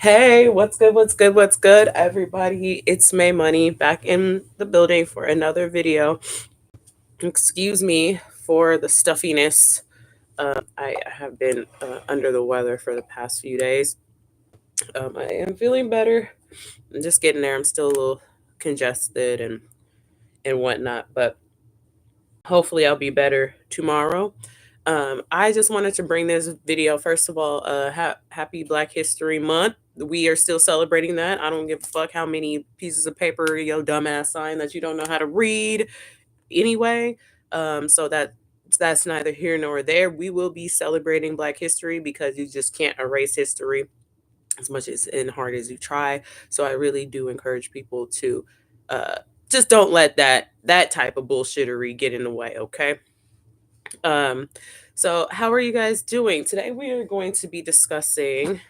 Hey, what's good? What's good? What's good, everybody? It's Maymoney back in the building for another video. Excuse me for the stuffiness. I have been under the weather for the past few days. I am feeling better. I'm just getting there. I'm still a little congested and whatnot, but hopefully I'll be better tomorrow. I just wanted to bring this video. First of all, happy Black History Month. We are still celebrating that. I don't give a fuck how many pieces of paper your dumbass sign that you don't know how to read anyway. So that's neither here nor there. We will be celebrating Black History because you just can't erase history as much as and hard as you try. So I really do encourage people to uh, just don't let that type of bullshittery get in the way. Okay. Um, so how are you guys doing? Today we are going to be discussing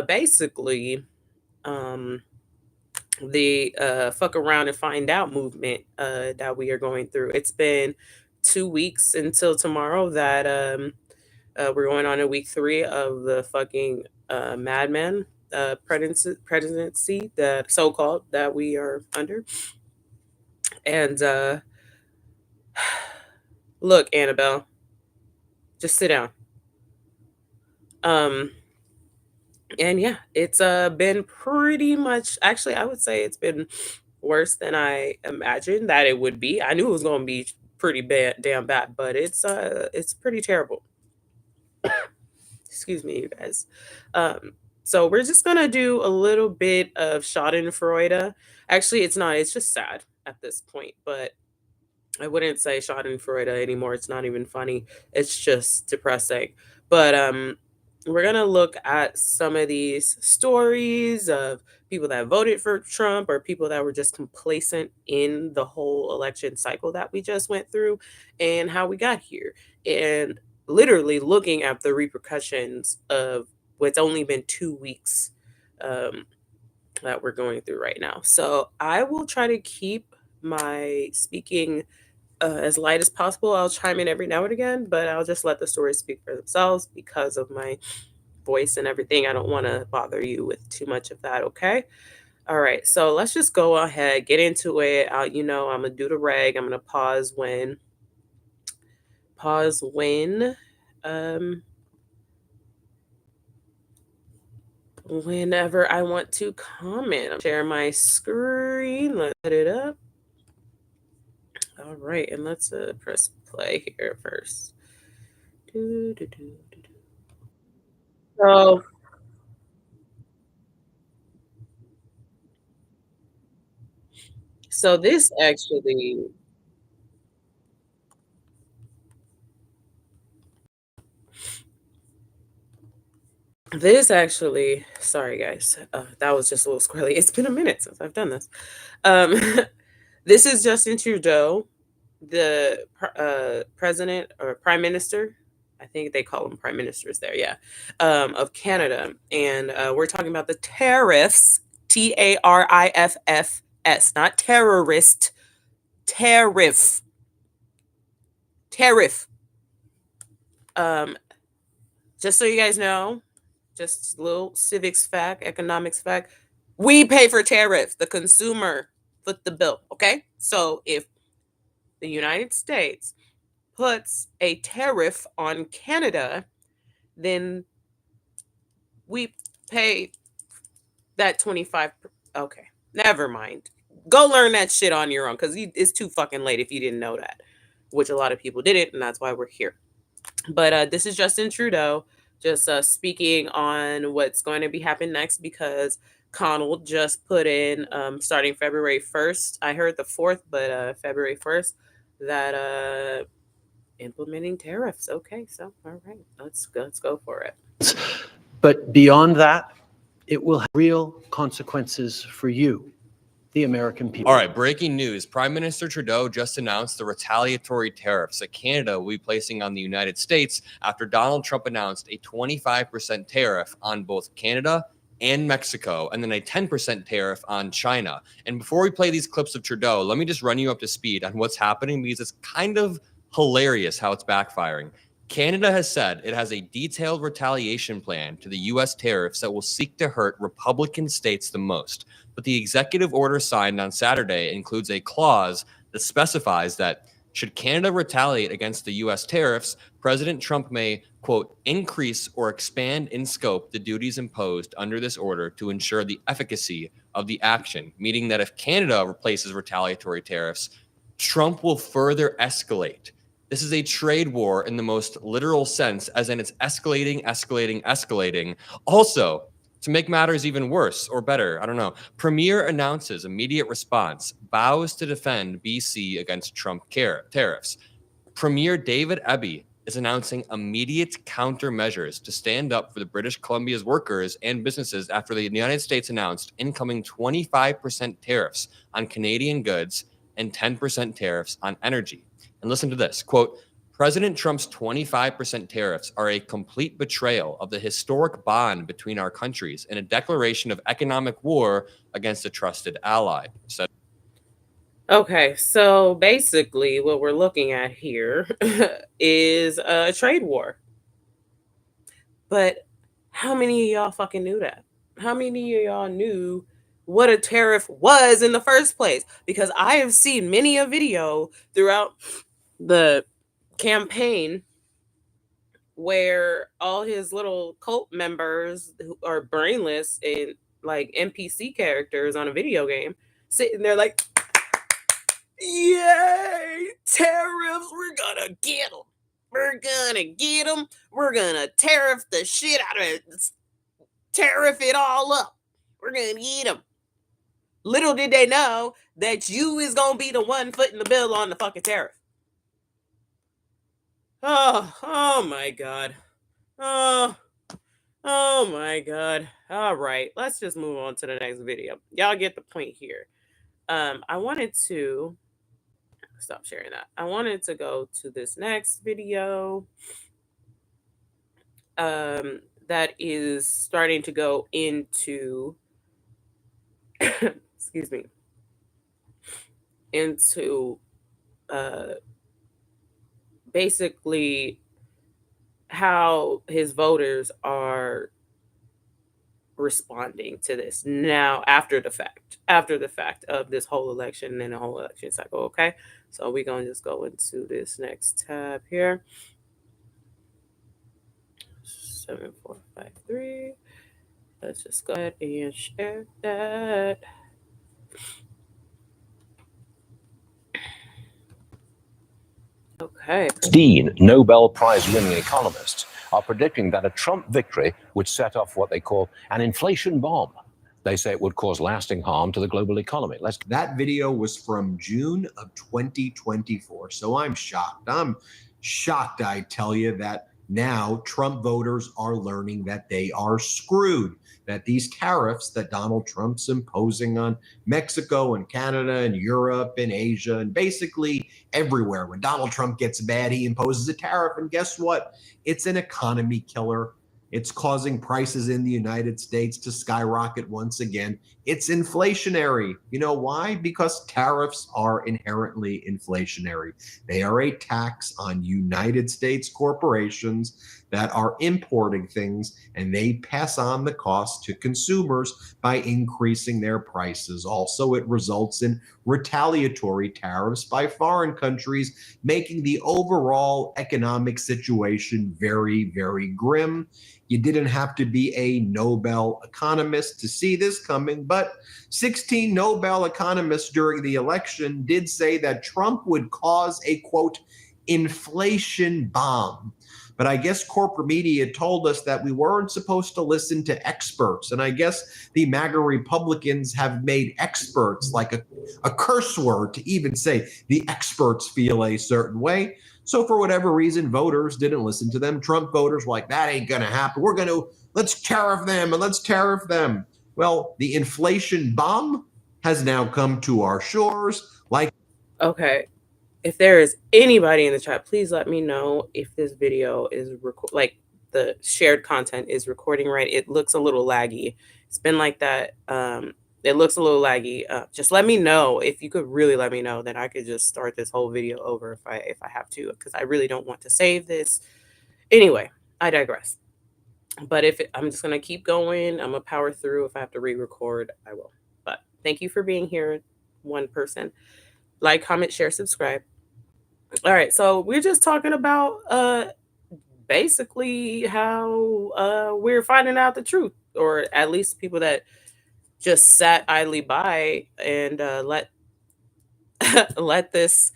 basically um the fuck around and find out movement that we are going through. It's been 2 weeks until tomorrow that we're going on a week 3 of the fucking madman presidency that so-called that we are under. And look, Annabelle, just sit down. Um and yeah, it's been pretty much, actually I would say it's been worse than I imagined that it would be. I knew it was going to be pretty bad, damn bad, but it's pretty terrible. Excuse me, you guys. So we're just gonna do a little bit of Schadenfreude. Actually, it's not. It's just sad at this point, but I wouldn't say Schadenfreude anymore. It's not even funny. It's just depressing. But we're gonna look at some of these stories of people that voted for Trump or people that were just complacent in the whole election cycle that we just went through and how we got here. And literally looking at the repercussions of what's only been 2 weeks um, that we're going through right now. So I will try to keep my speaking as light as possible. I'll chime in every now and again, but I'll just let the stories speak for themselves because of my voice and everything. I don't want to bother you with too much of that, okay? All right, so let's just go ahead, get into it. I'm gonna do the reg. I'm gonna pause when, um, whenever I want to comment. I'll share my screen. Let's set it up. All right, and let's press play here first. Do, do, do, do, do. So So this actually, sorry guys, that was just a little squirrely. It's been a minute since I've done this. Um, this is Justin Trudeau, the president or prime minister. I think they call them prime ministers there, yeah, of Canada, and we're talking about the tariffs. Tariffs, not terrorist. Tariff, tariff. Um, just so you guys know, just a little civics fact, economics fact. We pay for tariffs. The consumer foot the bill. Okay. So if the United States puts a tariff on Canada, then we pay that 25. Okay. Never mind. Go learn that shit on your own because it's too fucking late if you didn't know that, which a lot of people didn't. And that's why we're here. But this is Justin Trudeau just speaking on what's going to be happening next because Conald just put in starting February 1st. I heard the 4th, but February 1st that implementing tariffs. Okay, so all right, let's go for it. But beyond that, it will have real consequences for you, the American people. All right, breaking news. Prime Minister Trudeau just announced the retaliatory tariffs that Canada will be placing on the United States after Donald Trump announced a 25% tariff on both Canada and Mexico, and then a 10% tariff on China. And before we play these clips of Trudeau, let me just run you up to speed on what's happening because it's kind of hilarious how it's backfiring. Canada has said it has a detailed retaliation plan to the U.S. tariffs that will seek to hurt Republican states the most. But the executive order signed on Saturday includes a clause that specifies that should Canada retaliate against the U.S. tariffs, President Trump may, quote, increase or expand in scope the duties imposed under this order to ensure the efficacy of the action, meaning that if Canada replaces retaliatory tariffs, Trump will further escalate. This is a trade war in the most literal sense, as in it's escalating, escalating, escalating. Also, to make matters even worse or better, I don't know, Premier announces immediate response, vows to defend BC against Trump tariffs. Premier David Eby is announcing immediate countermeasures to stand up for the British Columbia's workers and businesses after the United States announced incoming 25% tariffs on Canadian goods and 10% tariffs on energy. And listen to this, quote, President Trump's 25% tariffs are a complete betrayal of the historic bond between our countries and a declaration of economic war against a trusted ally. Okay, so basically what we're looking at here is a trade war. But how many of y'all fucking knew that? How many of y'all knew what a tariff was in the first place? Because I have seen many a video throughout the campaign where all his little cult members who are brainless and like NPC characters on a video game sitting there like, yay, tariffs, we're gonna get them. We're gonna get them. We're gonna tariff the shit out of it. Tariff it all up. We're gonna get them. Little did they know that you is gonna be the one footing the bill on the fucking tariff. Oh my God. Oh my God. All right, let's just move on to the next video. Y'all get the point here. I wanted to stop sharing that. I wanted to go to this next video that is starting to go into excuse me, into basically how his voters are responding to this now after the fact of this whole election and the whole election cycle. Okay, so we're gonna just go into this next tab here. 7453. Let's just go ahead and share that. Okay. Dean, Nobel Prize-winning economists, are predicting that a Trump victory would set off what they call an inflation bomb. They say it would cause lasting harm to the global economy. That video was from June of 2024. So I'm shocked. I'm shocked, I tell you, that now Trump voters are learning that they are screwed, that these tariffs that Donald Trump's imposing on Mexico and Canada and Europe and Asia and basically everywhere. When Donald Trump gets mad, he imposes a tariff. And guess what? It's an economy killer. It's causing prices in the United States to skyrocket once again. It's inflationary. You know why? Because tariffs are inherently inflationary. They are a tax on United States corporations that are importing things, and they pass on the cost to consumers by increasing their prices. Also, it results in retaliatory tariffs by foreign countries, making the overall economic situation very, very grim. You didn't have to be a Nobel economist to see this coming, but 16 Nobel economists during the election did say that Trump would cause a, quote, inflation bomb. But I guess corporate media told us that we weren't supposed to listen to experts. And I guess the MAGA Republicans have made experts like a curse word to even say the experts feel a certain way. So for whatever reason, voters didn't listen to them. Trump voters were like, that ain't going to happen. Let's tariff them and let's tariff them. Well, the inflation bomb has now come to our shores. Okay. If there is anybody in the chat, please let me know if this video is like the shared content is recording right. It looks a little laggy. It's been like that. It looks a little laggy. Just let me know. If you could really let me know, then I could just start this whole video over if I have to, because I really don't want to save this. Anyway, I digress. But I'm just going to keep going. I'm going to power through. If I have to re-record, I will. But thank you for being here, one person. Like, comment, share, subscribe. All right, so we're just talking about basically how we're finding out the truth, or at least people that just sat idly by and let let this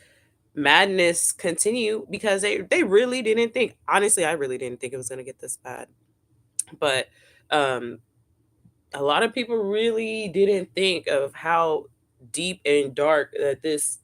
madness continue, because they really didn't think, honestly, I really didn't think it was going to get this bad. But um a lot of people really didn't think of how deep and dark that this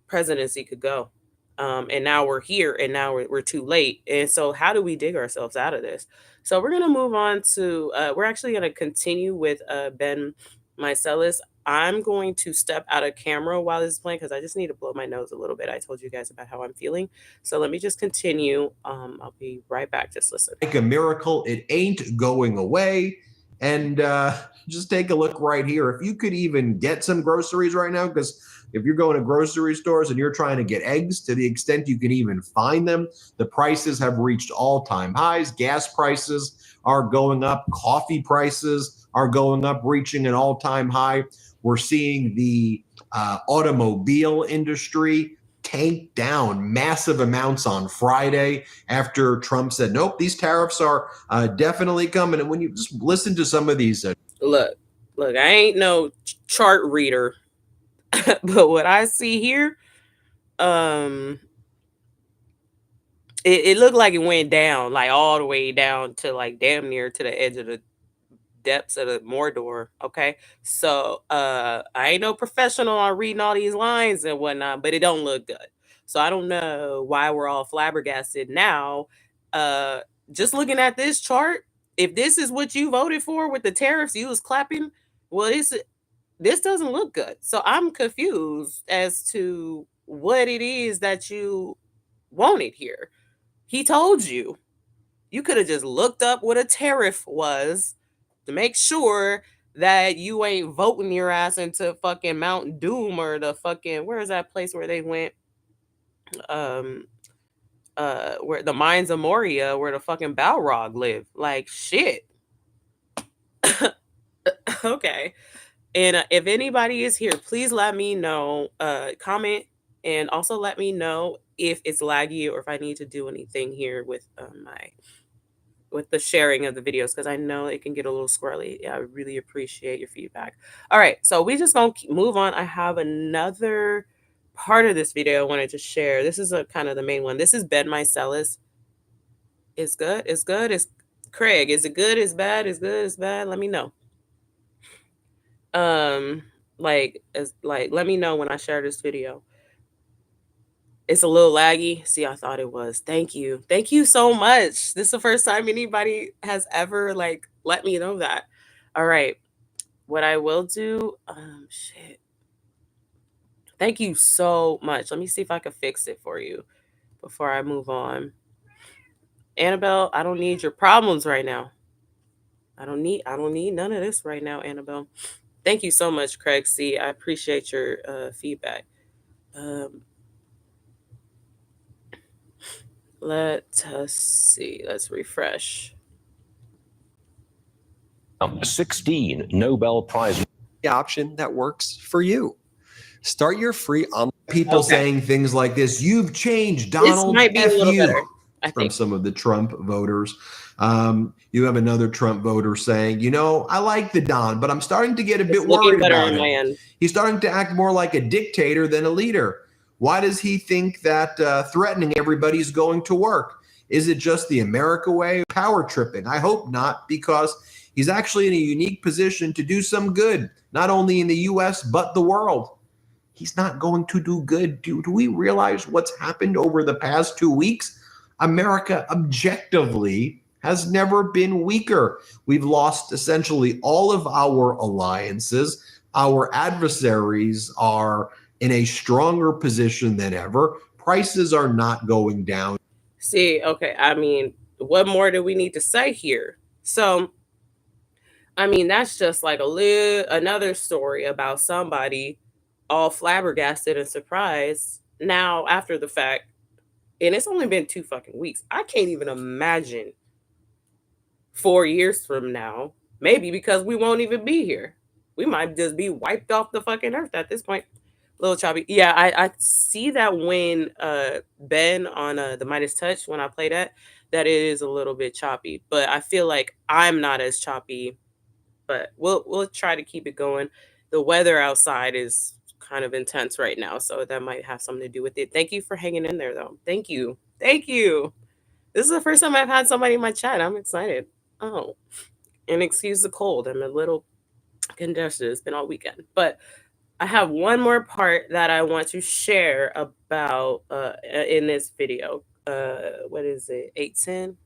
presidency could go. And now we're here, and now we're too late. And so how do we dig ourselves out of this? So we're going to move on to, we're actually going to continue with Ben Mycelis. I'm going to step out of camera while this is playing because I just need to blow my nose a little bit. I told you guys about how I'm feeling. So let me just continue. I'll be right back. Just listen. Like a miracle, it ain't going away. And just take a look right here. If you could even get some groceries right now, because if you're going to grocery stores and you're trying to get eggs, to the extent you can even find them, the prices have reached all-time highs. Gas prices are going up. Coffee prices are going up, reaching an all-time high. We're seeing the automobile industry tank down massive amounts on Friday after Trump said, nope, these tariffs are definitely coming. And when you just listen to some of these. Look, I ain't no chart reader, but what I see here, it looked like it went down, like all the way down to like damn near to the edge of the depths of the Mordor. Okay, so I ain't no professional on reading all these lines and whatnot, but it don't look good. So I don't know why we're all flabbergasted now. Just looking at this chart, if this is what you voted for with the tariffs, you was clapping. Well, this doesn't look good. So I'm confused as to what it is that you wanted here. He told you. You could have just looked up what a tariff was to make sure that you ain't voting your ass into fucking Mount Doom or the fucking, where is that place where they went? Where the mines of Moria, where the fucking Balrog live. Like shit. Okay. And if anybody is here, please let me know. Comment, and also let me know if it's laggy or if I need to do anything here with with the sharing of the videos, because I know it can get a little squirrely. Yeah, I really appreciate your feedback. All right, so we just gonna move on. I have another part of this video I wanted to share. This is a kind of the main one. This is Ben Mycelis. It's good. It's good. It's Craig. Is it good? Is bad? Is good? Is bad? Let me know. Let me know when I share this video. It's a little laggy. See, I thought it was. Thank you. Thank you so much. This is the first time anybody has ever let me know that. All right. What I will do, shit. Thank you so much. Let me see if I can fix it for you before I move on. Annabelle, I don't need your problems right now. I don't need none of this right now, Annabelle. Thank you so much, Craig C. I appreciate your feedback. Let us see. Let's refresh. 16 Nobel Prize. The option that works for you. Start your free online. People saying things like this, you've changed, Donald. This might be a little better, I from think. some of the Trump voters. You have another Trump voter saying, you know, I like the Don, but I'm starting to get a bit worried about him. He's starting to act more like a dictator than a leader. Why does he think that threatening everybody is going to work? Is it just the America way? Power tripping? I hope not, because he's actually in a unique position to do some good, not only in the U.S., but the world. He's not going to do good. Do we realize what's happened over the past 2 weeks? America objectively has never been weaker. We've lost essentially all of our alliances. Our adversaries are in a stronger position than ever. Prices are not going down. See, okay, I mean, what more do we need to say here? So, I mean, that's just like another story about somebody all flabbergasted and surprised now after the fact And it's only been 2 fucking weeks. I can't even imagine 4 years from now, maybe because we won't even be here. We might just be wiped off the fucking earth at this point. A little choppy. Yeah, I see that when Ben on the Midas Touch, when I play that it is a little bit choppy. But I feel like I'm not as choppy. But we'll try to keep it going. The weather outside is kind of intense right now, so that might have something to do with it. Thank you for hanging in there, though. Thank you. Thank you. This is the first time I've had somebody in my chat. I'm excited. Oh, and excuse the cold. I'm a little congested. It's been all weekend. But I have one more part that I want to share about in this video. What is it? 810?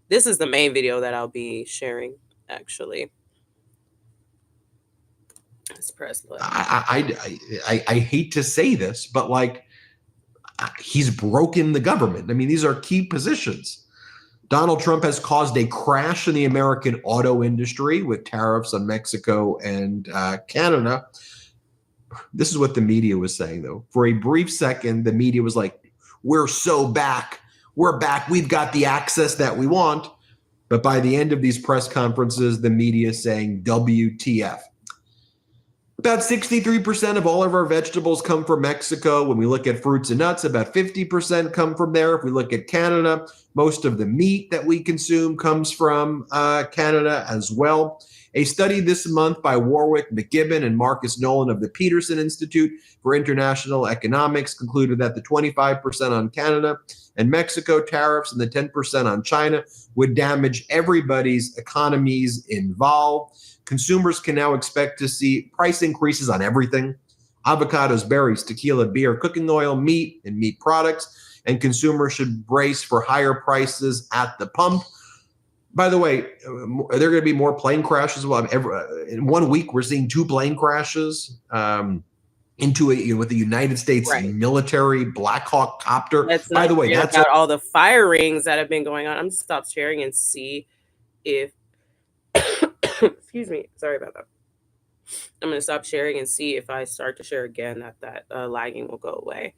This is the main video that I'll be sharing, actually. Let's press play. I hate to say this, but like, he's broken the government. I mean, these are key positions. Donald Trump has caused a crash in the American auto industry with tariffs on Mexico and Canada. This is what the media was saying, though. For a brief second, the media was like, we're so back. We're back. We've got the access that we want. But by the end of these press conferences, the media is saying WTF. About 63% of all of our vegetables come from Mexico. When we look at fruits and nuts, about 50% come from there. If we look at Canada, most of the meat that we consume comes from Canada as well. A study this month by Warwick McGibbon and Marcus Nolan of the Peterson Institute for International Economics concluded that the 25% on Canada and Mexico tariffs and the 10% on China would damage everybody's economies involved. Consumers can now expect to see price increases on everything: avocados, berries, tequila, beer, cooking oil, meat, and meat products. And consumers should brace for higher prices at the pump. By the way, are there going to be more plane crashes? Well, in 1 week, we're seeing 2 plane crashes into with the United States military Black Hawk copter. By the way, that's about all the firings that have been going on. I'm just stop sharing and see if excuse me, sorry about that. I'm going to stop sharing and see if I start to share again that lagging will go away.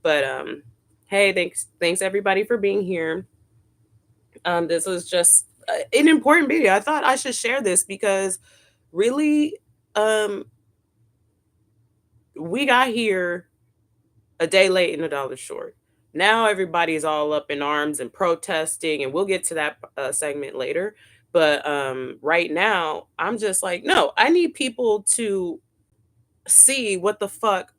But hey, thanks everybody for being here. This was just an important video. I thought I should share this because really we got here a day late and a dollar short. Now everybody's all up in arms and protesting, and we'll get to that segment later. But right now, I'm just like, no, I need people to see what the fuck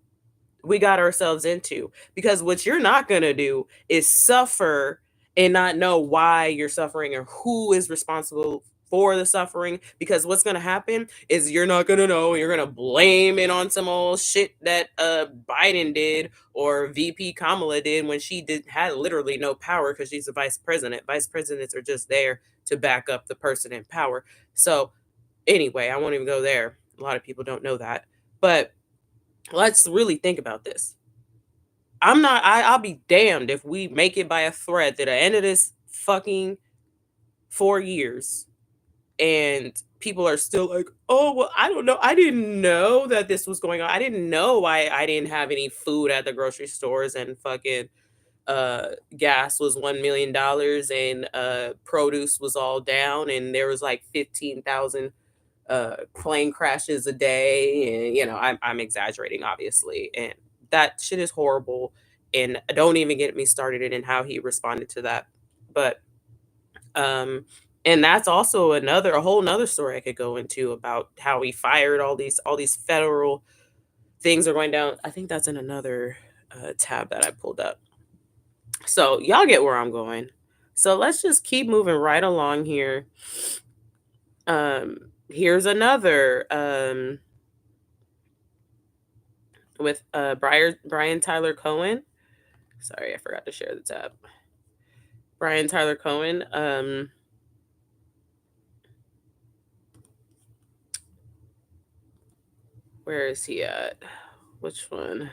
we got ourselves into. Because what you're not going to do is suffer and not know why you're suffering or who is responsible for the suffering. Because what's going to happen is you're not going to know. You're going to blame it on some old shit that Biden did or VP Kamala did when she had literally no power because she's the vice president. Vice presidents are just there to back up the person in power. So anyway, I won't even go there. A lot of people don't know that. But let's really think about this. I'll be damned if we make it by a thread to the end of this fucking 4 years and people are still like, oh, well, I don't know. I didn't know that this was going on. I didn't know why I didn't have any food at the grocery stores and fucking gas was $1 million and produce was all down and there was like 15,000 plane crashes a day. And I'm exaggerating, obviously, and that shit is horrible. And don't even get me started in how he responded to that. But and that's also a whole nother story I could go into about how he fired all these federal things are going down. I think that's in another tab that I pulled up. So y'all get where I'm going. So let's just keep moving right along here. Here's another with Brian Tyler Cohen. Sorry, I forgot to share the tab. Brian Tyler Cohen. Where is he at? Which one?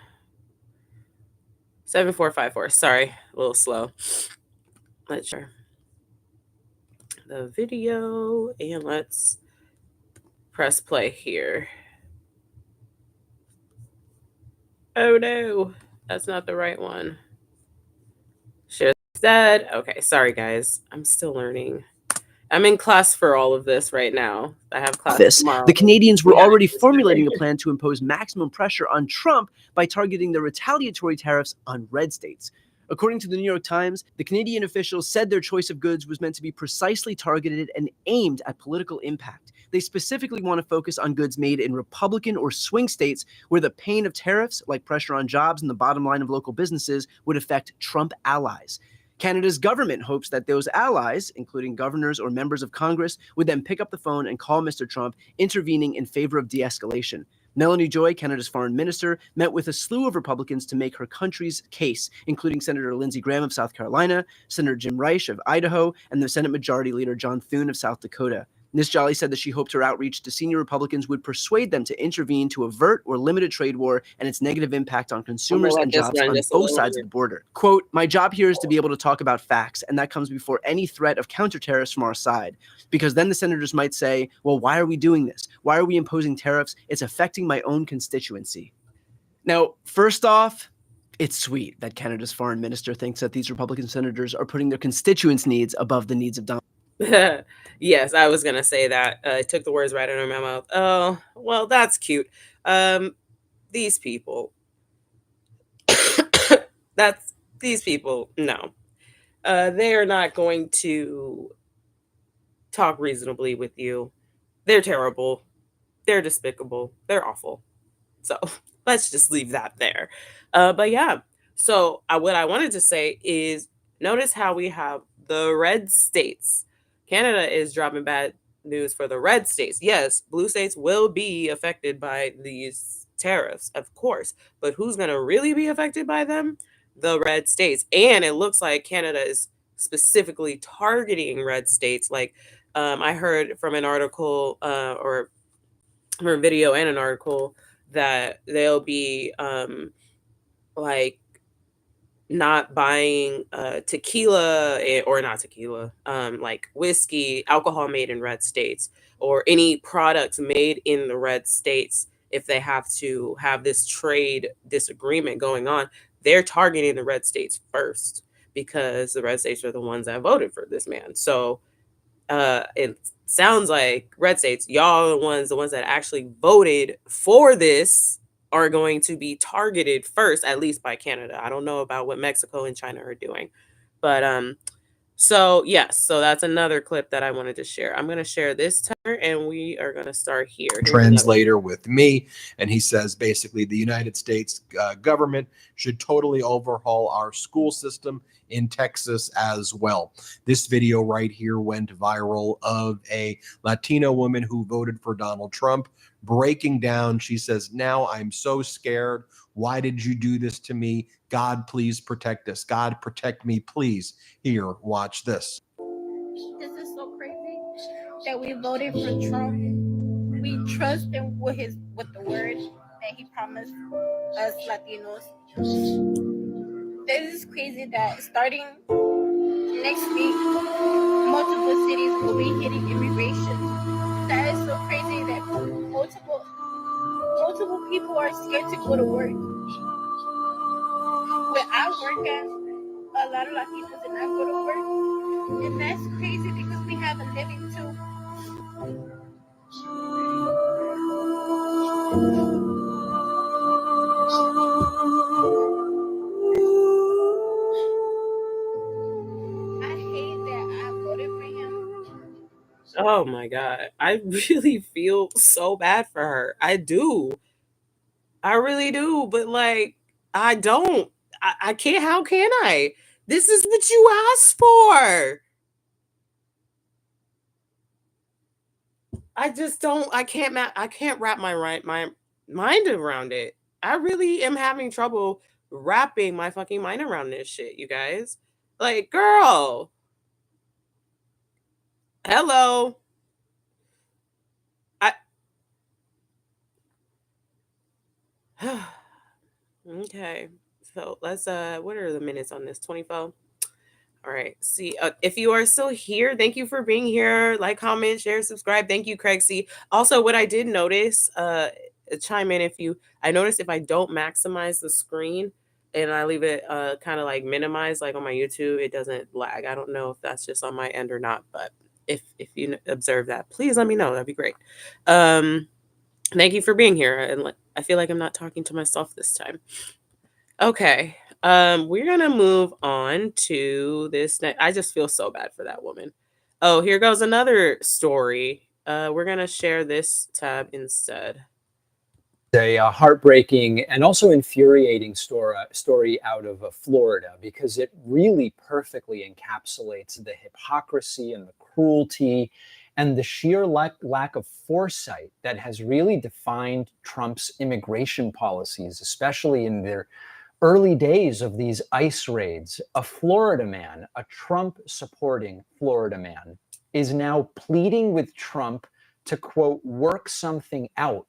7454. Sorry, a little slow. Let's share the video and let's press play here. Oh no, that's not the right one. instead, okay, sorry guys, I'm still learning. I'm in class for all of this right now. I have class tomorrow. The Canadians were Yeah, already it's formulating a right. plan to impose maximum pressure on Trump by targeting the retaliatory tariffs on red states. According to the New York Times, the Canadian officials said their choice of goods was meant to be precisely targeted and aimed at political impact. They specifically want to focus on goods made in Republican or swing states where the pain of tariffs, like pressure on jobs and the bottom line of local businesses, would affect Trump allies. Canada's government hopes that those allies, including governors or members of Congress, would then pick up the phone and call Mr. Trump, intervening in favor of de-escalation. Melanie Joy, Canada's foreign minister, met with a slew of Republicans to make her country's case, including Senator Lindsey Graham of South Carolina, Senator Jim Risch of Idaho, and the Senate Majority Leader John Thune of South Dakota. Ms. Jolly said that she hoped her outreach to senior Republicans would persuade them to intervene to avert or limit a trade war and its negative impact on consumers and jobs on both sides of the border. Quote, "My job here is to be able to talk about facts, and that comes before any threat of counter tariffs from our side. Because then the senators might say, well, why are we doing this? Why are we imposing tariffs? It's affecting my own constituency." Now, first off, it's sweet that Canada's foreign minister thinks that these Republican senators are putting their constituents' needs above the needs of Donald. Yes, I was gonna say that. I took the words right out of my mouth. Oh, well, that's cute. These people. These people, no. They are not going to talk reasonably with you. They're terrible. They're despicable. They're awful. So let's just leave that there. But yeah, so what I wanted to say is notice how we have the red states. Canada is dropping bad news for the red states. Yes, blue states will be affected by these tariffs, of course. But who's going to really be affected by them? The red states. And it looks like Canada is specifically targeting red states. Like I heard from an article or a video and an article that they'll be like not buying tequila or not tequila, like whiskey, alcohol made in red states, or any products made in the red states. If they have to have this trade disagreement going on, they're targeting the red states first because the red states are the ones that voted for this man. So it sounds like red states, y'all are the ones that actually voted for this, are going to be targeted first, at least by Canada. I don't know about what Mexico and China are doing, but so yes, so that's another clip that I wanted to share. I'm going to share this timer, and we are going to start here. Translator with me, and he says basically the United States government should totally overhaul our school system in Texas as well. This video right here went viral of a Latino woman who voted for Donald Trump breaking down. She says, "Now I'm so scared. Why did you do this to me? God, please protect us. God, protect me, please." Here, watch this. This is so crazy that we voted for Trump. We trust him with the word that he promised us Latinos. This is crazy that starting next week, multiple cities will be hitting immigration. That is so crazy that multiple people are scared to go to work. When I work at a lot of Latinos and I go to work, and that's crazy because we have a living too. I hate that I voted for him. Oh my God. I really feel so bad for her. I do. I really do. But like, I don't. I can't. How can I? This is what you asked for. I just don't. I can't wrap my mind around it. I really am having trouble wrapping my fucking mind around this shit, you guys. Like, girl. Hello. Okay. So let's what are the minutes on this? 24. All right. See, if you are still here, thank you for being here. Like, comment, share, subscribe. Thank you, Craig C. Also, what I did notice, chime in if you, I noticed if I don't maximize the screen, and I leave it kind of like minimized, like on my YouTube, it doesn't lag. I don't know if that's just on my end or not, but if you observe that, please let me know. That'd be great. Thank you for being here. And I feel like I'm not talking to myself this time. Okay. We're gonna move on to this next. I just feel so bad for that woman. Oh, here goes another story. We're gonna share this tab instead. A heartbreaking and also infuriating story out of Florida, because it really perfectly encapsulates the hypocrisy and the cruelty and the sheer lack of foresight that has really defined Trump's immigration policies, especially in their early days of these ICE raids. A Florida man, a Trump-supporting Florida man, is now pleading with Trump to, quote, work something out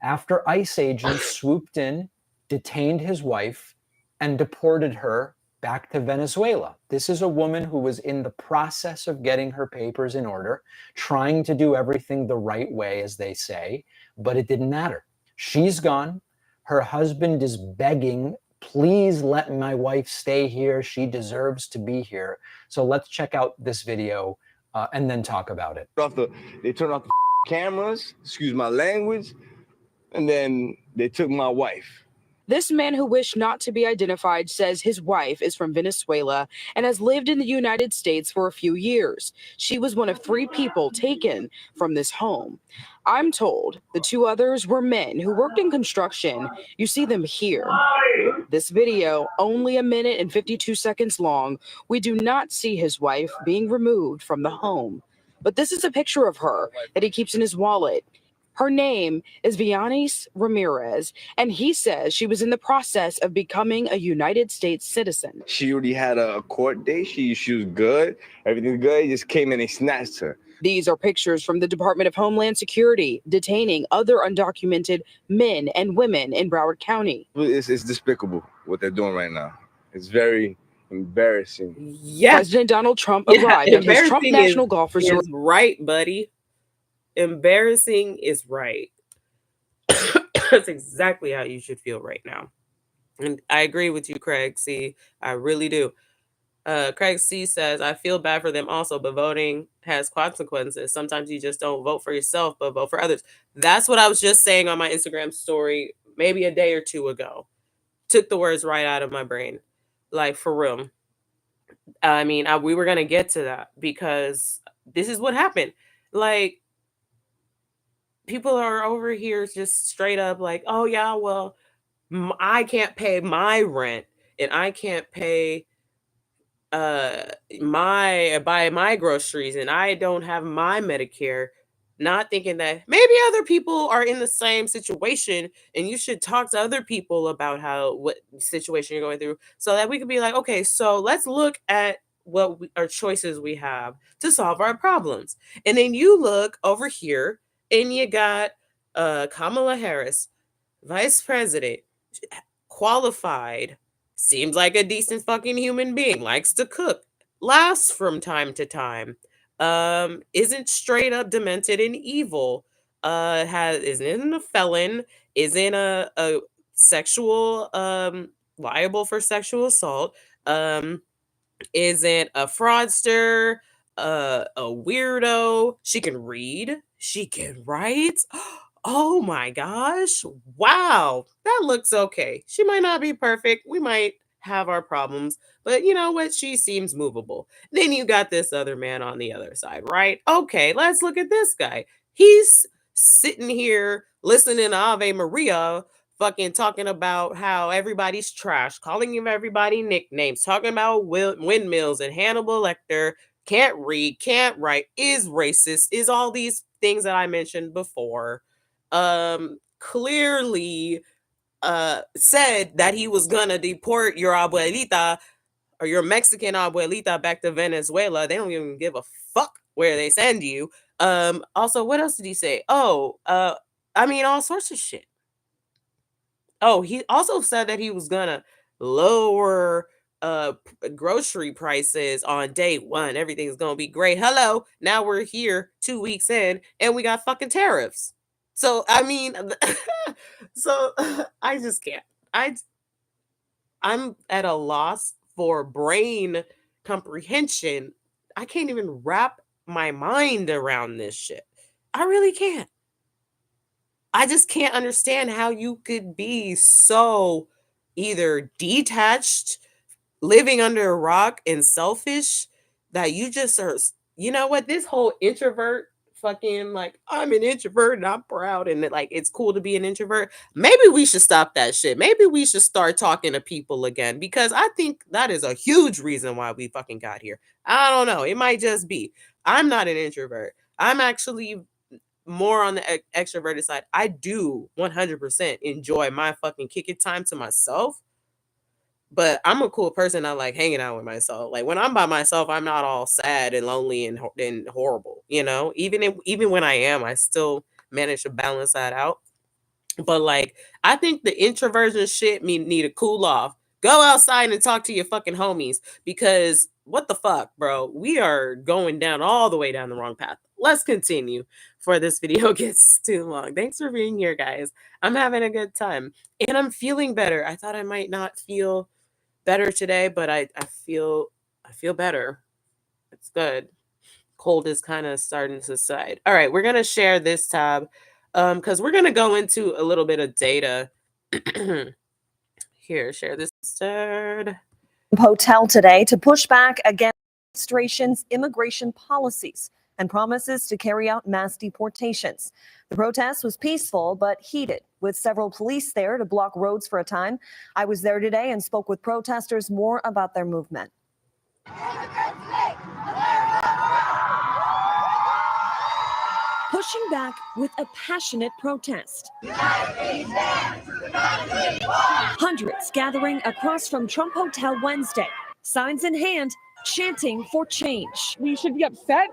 after ICE agents swooped in, detained his wife, and deported her back to Venezuela. This is a woman who was in the process of getting her papers in order, trying to do everything the right way, as they say, but it didn't matter. She's gone. Her husband is begging, please let my wife stay here. She deserves to be here. So let's check out this video and then talk about it. They turned off the cameras, excuse my language, and then they took my wife. This man, who wished not to be identified, says his wife is from Venezuela and has lived in the United States for a few years. She was one of 3 people taken from this home. I'm told the 2 others were men who worked in construction. You see them here. This video, only 1 minute and 52 seconds long, we do not see his wife being removed from the home. But this is a picture of her that he keeps in his wallet. Her name is Vianis Ramirez, and he says she was in the process of becoming a United States citizen. She already had a court date. She was good. Everything's good. He just came in and snatched her. These are pictures from the Department of Homeland Security detaining other undocumented men and women in Broward County. It's despicable what they're doing right now. It's very embarrassing. Yeah. President Donald Trump arrived at his Trump National Golf Resort. Is right, buddy. Embarrassing is right. That's exactly how you should feel right now. And I agree with you, Craig C. I really do. Craig C says, I feel bad for them also, but voting has consequences. Sometimes you just don't vote for yourself, but vote for others. That's what I was just saying on my Instagram story maybe a day or 2 ago. Took the words right out of my brain. Like, for real. I mean, we were going to get to that because this is what happened. Like, people are over here just straight up like, oh, yeah, well, I can't pay my rent and I can't pay buy my groceries and I don't have my Medicare, not thinking that maybe other people are in the same situation and you should talk to other people about what situation you're going through so that we could be like, okay, so let's look at what our choices we have to solve our problems. And then you look over here and you got Kamala Harris, vice president, qualified, seems like a decent fucking human being, likes to cook, laughs from time to time, isn't straight up demented and evil, isn't a felon, isn't a sexual liable for sexual assault, isn't a fraudster, a weirdo. She can read, she can write. Oh my gosh. Wow. That looks okay. She might not be perfect. We might have our problems, but you know what? She seems movable. Then you got this other man on the other side, right? Okay, let's look at this guy. He's sitting here listening to Ave Maria, fucking talking about how everybody's trash, calling everybody nicknames, talking about windmills and Hannibal Lecter, can't read, can't write, is racist, is all these things that I mentioned before. Clearly said that he was gonna deport your abuelita or your Mexican abuelita back to Venezuela. They don't even give a fuck where they send you. Also, what else did he say? Oh, I mean, all sorts of shit. Oh, he also said that he was gonna lower grocery prices on day 1. Everything's gonna be great. Hello, now we're here 2 weeks in and we got fucking tariffs. So I mean, so I just can't. I'm at a loss for brain comprehension. I can't even wrap my mind around this shit. I really can't. I just can't understand how you could be so either detached, living under a rock, and selfish that you just are, you know what, this whole introvert fucking, like, I'm an introvert and I'm proud and like it's cool to be an introvert. Maybe we should stop that shit. Maybe we should start talking to people again, because I think that is a huge reason why we fucking got here. I don't know. It might just be. I'm not an introvert. I'm actually more on the extroverted side. I do 100% enjoy my fucking kick it time to myself, but I'm a cool person. I like hanging out with myself. Like when I'm by myself, I'm not all sad and lonely and horrible. You know, even when I am, I still manage to balance that out. But like, I think the introversion shit need to cool off. Go outside and talk to your fucking homies, because what the fuck, bro? We are going down all the way down the wrong path. Let's continue before this video gets too long. Thanks for being here, guys. I'm having a good time and I'm feeling better. I thought I might not feel better today, but I feel better. It's good. Cold is kind of starting to subside. All right, we're gonna share this tab because we're gonna go into a little bit of data. Here, share this third. Hotel today to push back against the administration's immigration policies and promises to carry out mass deportations. The protest was peaceful but heated, with several police there to block roads for a time. I was there today and spoke with protesters more about their movement. Pushing back with a passionate protest. Hundreds gathering across from Trump Hotel Wednesday, signs in hand, chanting for change. We should be upset.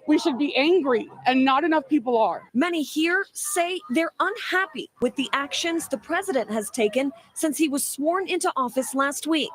We should be angry, and not enough people are. Many here say they're unhappy with the actions the president has taken since he was sworn into office last week,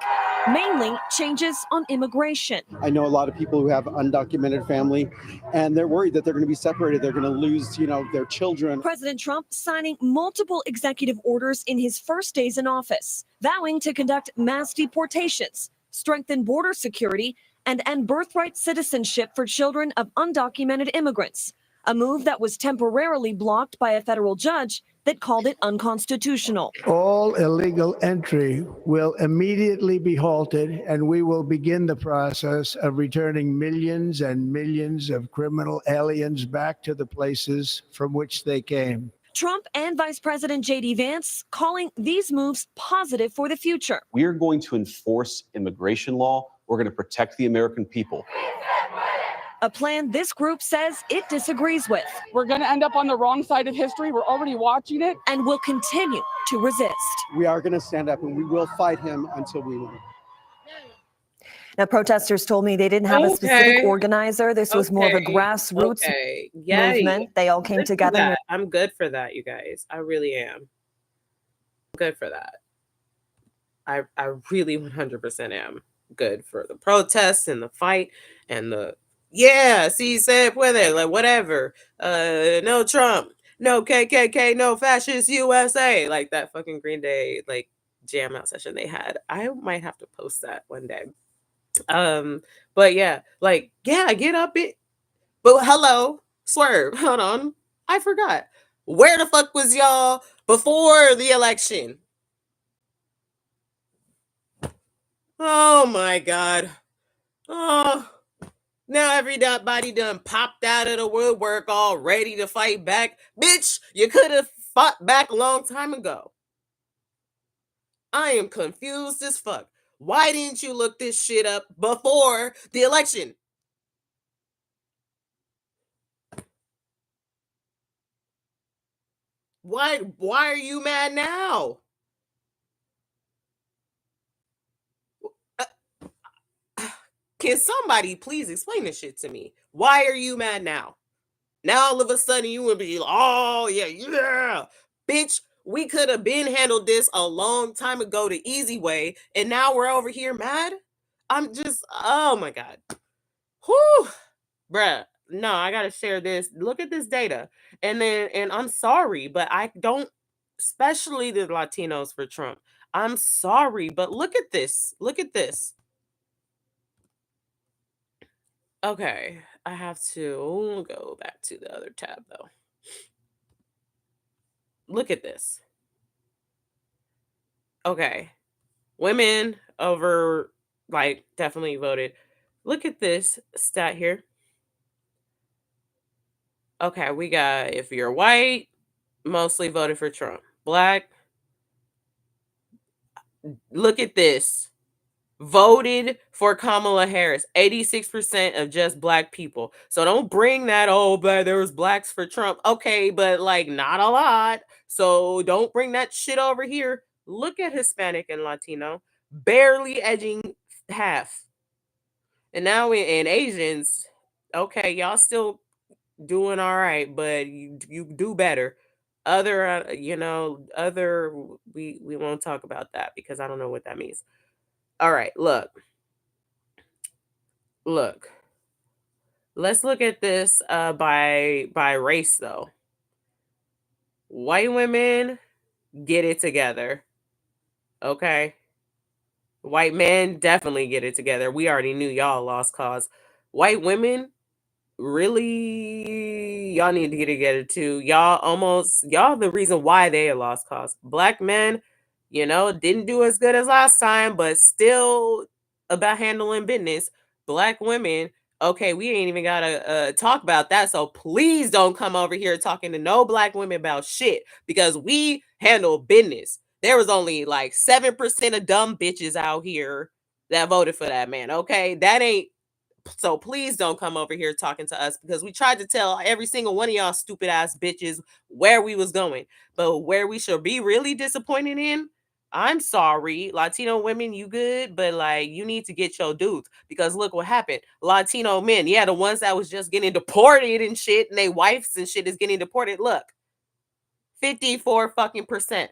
mainly changes on immigration. I know a lot of people who have undocumented family, and they're worried that they're going to be separated. They're going to lose, their children. President Trump signing multiple executive orders in his first days in office, vowing to conduct mass deportations, strengthen border security, and end birthright citizenship for children of undocumented immigrants, a move that was temporarily blocked by a federal judge that called it unconstitutional. All illegal entry will immediately be halted, and we will begin the process of returning millions and millions of criminal aliens back to the places from which they came. Trump and Vice President J.D. Vance calling these moves positive for the future. We are going to enforce immigration law. We're going to protect the American people. A plan this group says it disagrees with. We're going to end up on the wrong side of history. We're already watching it. And will continue to resist. We are going to stand up and we will fight him until we win. Now, protesters told me they didn't have a specific organizer. This was more of a grassroots movement. They all came together. I'm good for that, you guys. I really am. Good for that. I really 100% am good for the protests and the fight and the see se puede, like whatever. No Trump, no KKK, no fascist USA, like that fucking Green Day like jam out session they had. I might have to post that one day. But yeah, get up it. But hello, swerve. Hold on. I forgot. Where the fuck was y'all before the election? Oh my God. Oh, now everybody done popped out of the woodwork all ready to fight back. Bitch, you could have fought back a long time ago. I am confused as fuck. Why didn't you look this shit up before the election? Why are you mad now? Can somebody please explain this shit to me? Why are you mad now? Now all of a sudden you would be, oh yeah. Bitch, we could have been handled this a long time ago the easy way, and now we're over here mad? I'm just, oh my God. Whew. Bruh, no, I gotta share this. Look at this data. And I'm sorry, but I don't, especially the Latinos for Trump, I'm sorry, but look at this. Look at this. Okay, I have to go back to the other tab though. Look at this. Okay. Women over, like, definitely voted. Look at this stat here. Okay, we got, if you're white, mostly voted for Trump. Black, look at this. Voted for Kamala Harris. 86% of just black people. So don't bring that, oh, but there was blacks for Trump. Okay, but like not a lot. So don't bring that shit over here. Look at Hispanic and Latino. Barely edging half. And now in Asians, okay, y'all still doing all right, but you do better. Other, other, we won't talk about that because I don't know what that means. All right, look. Let's look at this by race though. White women, get it together. Okay. White men, definitely get it together. We already knew y'all lost cause. White women, really, y'all need to get it together too. Y'all the reason why they lost cause. Black men, didn't do as good as last time, but still about handling business. Black women, okay, we ain't even gotta talk about that. So please don't come over here talking to no black women about shit because we handle business. There was only like 7% of dumb bitches out here that voted for that man. Okay, that ain't. So please don't come over here talking to us because we tried to tell every single one of y'all stupid ass bitches where we was going. But where we should be really disappointed in, I'm sorry, Latino women, you good, but like you need to get your dudes because look what happened. Latino men, yeah, the ones that was just getting deported and shit, and they wives and shit is getting deported. Look, 54 fucking percent.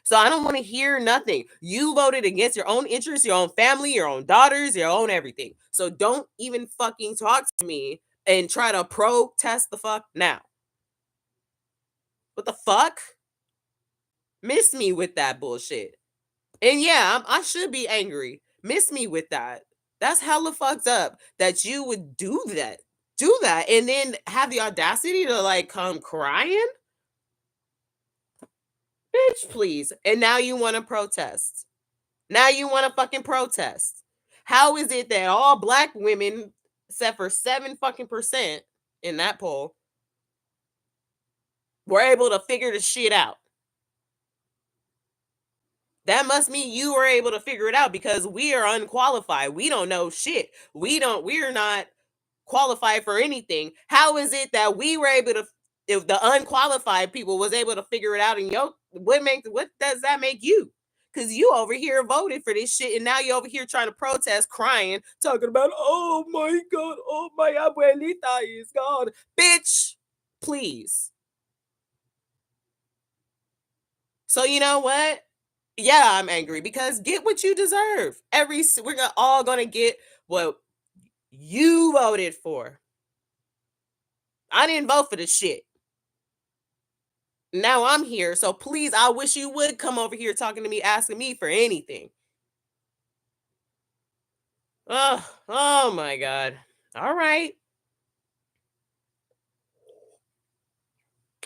So I don't want to hear nothing. You voted against your own interests, your own family, your own daughters, your own everything. So don't even fucking talk to me and try to protest the fuck now. What the fuck? Miss me with that bullshit. And yeah, I should be angry. Miss me with that. That's hella fucked up that you would do that. Do that and then have the audacity to like come crying? Bitch, please. And now you want to protest. Now you want to fucking protest. How is it that all black women, except for 7 fucking percent in that poll, were able to figure the shit out? That must mean you were able to figure it out because we are unqualified. We don't know shit. We're not qualified for anything. How is it that we were able to, if the unqualified people was able to figure it out, and what does that make you? Because you over here voted for this shit and now you over here trying to protest, crying, talking about, oh my God, oh my abuelita is gone. Bitch, please. So you know what? Yeah, I'm angry because get what you deserve. We're all gonna get what you voted for. I didn't vote for the shit. Now I'm here, so please, I wish you would come over here talking to me, asking me for anything. Oh my God. All right.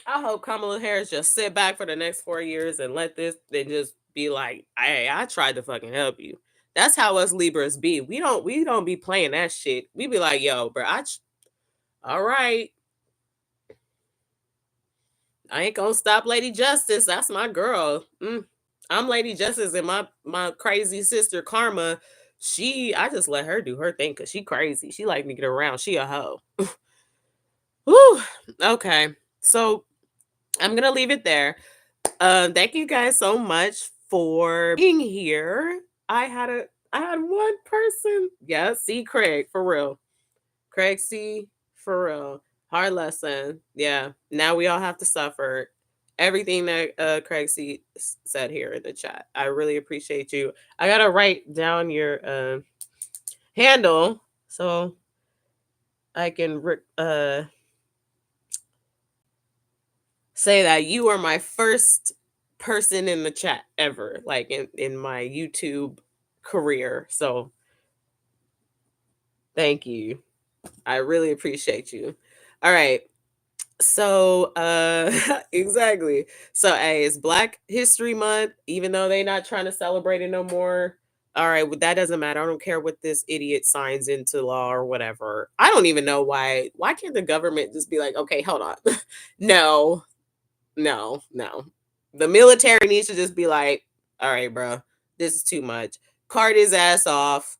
I hope Kamala Harris just sit back for the next 4 years and let this and just be like, hey, I tried to fucking help you. That's how us Libras be. We don't be playing that shit. We be like, yo, bro, all right. I ain't gonna stop Lady Justice. That's my girl. I'm Lady Justice, and my crazy sister Karma, I just let her do her thing because she crazy. She like to get around. She a hoe. Whew. Okay. So I'm gonna leave it there. Thank you guys so much for being here. I had one person. Yeah, see Craig for real. Craig C for real. Hard lesson. Yeah. Now we all have to suffer. Everything that Craig C said here in the chat. I really appreciate you. I gotta write down your handle so I can say that you are my first person in the chat ever, like in my YouTube career. So thank you. I really appreciate you. All right. So exactly. So hey, it's Black History Month, even though they're not trying to celebrate it no more. All right, well, that doesn't matter. I don't care what this idiot signs into law or whatever. I don't even know why. Why can't the government just be like, okay, hold on. No, no, no. The military needs to just be like, all right, bro, this is too much. Cart his ass off,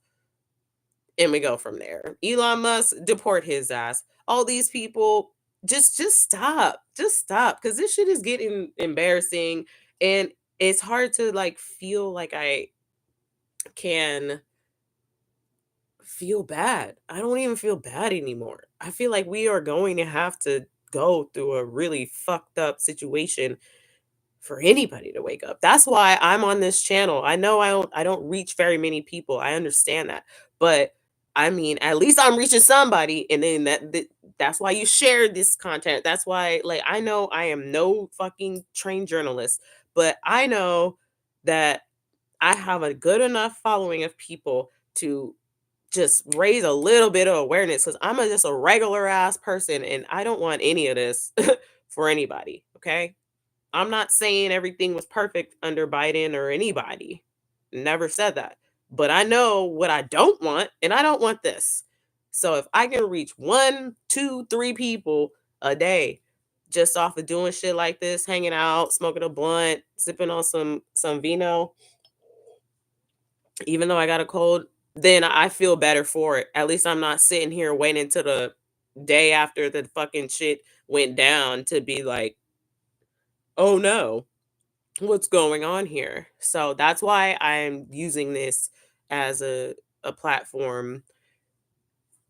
and we go from there. Elon Musk, deport his ass. All these people, just stop. Just stop. Because this shit is getting embarrassing. And it's hard to like feel like I can feel bad. I don't even feel bad anymore. I feel like we are going to have to go through a really fucked up situation for anybody to wake up. That's why I'm on this channel. I know I don't reach very many people. I understand that. But I mean, at least I'm reaching somebody, and then that's why you share this content. That's why, like, I know I am no fucking trained journalist, but I know that I have a good enough following of people to just raise a little bit of awareness, because I'm just a regular ass person and I don't want any of this for anybody. Okay. I'm not saying everything was perfect under Biden or anybody. Never said that. But I know what I don't want, and I don't want this. So if I can reach 1, 2, 3 people a day just off of doing shit like this, hanging out, smoking a blunt, sipping on some vino, even though I got a cold, then I feel better for it. At least I'm not sitting here waiting to the day after the fucking shit went down to be like, oh no, what's going on here? So that's why I'm using this as a platform,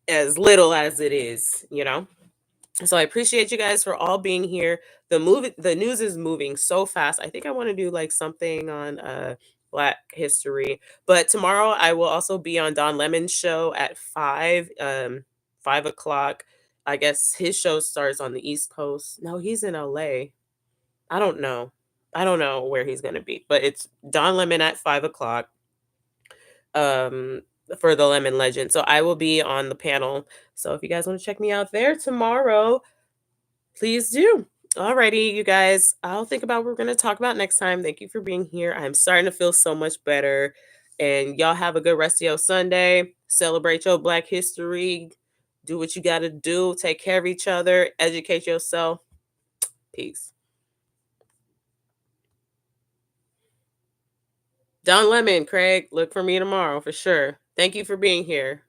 as little as it is, you know? So I appreciate you guys for all being here. The news is moving so fast. I think I want to do like something on Black history. But tomorrow I will also be on Don Lemon's show at 5 o'clock. I guess his show starts on the East Coast. No, he's in LA. I don't know. I don't know where he's gonna be, but it's Don Lemon at 5 o'clock. Um, for the Lemon Legend. So I will be on the panel. So if you guys want to check me out there tomorrow, please do. Alrighty, you guys. I'll think about what we're gonna talk about next time. Thank you for being here. I'm starting to feel so much better. And y'all have a good rest of your Sunday. Celebrate your Black history. Do what you gotta do. Take care of each other. Educate yourself. Peace. Don Lemon, Craig, look for me tomorrow for sure. Thank you for being here.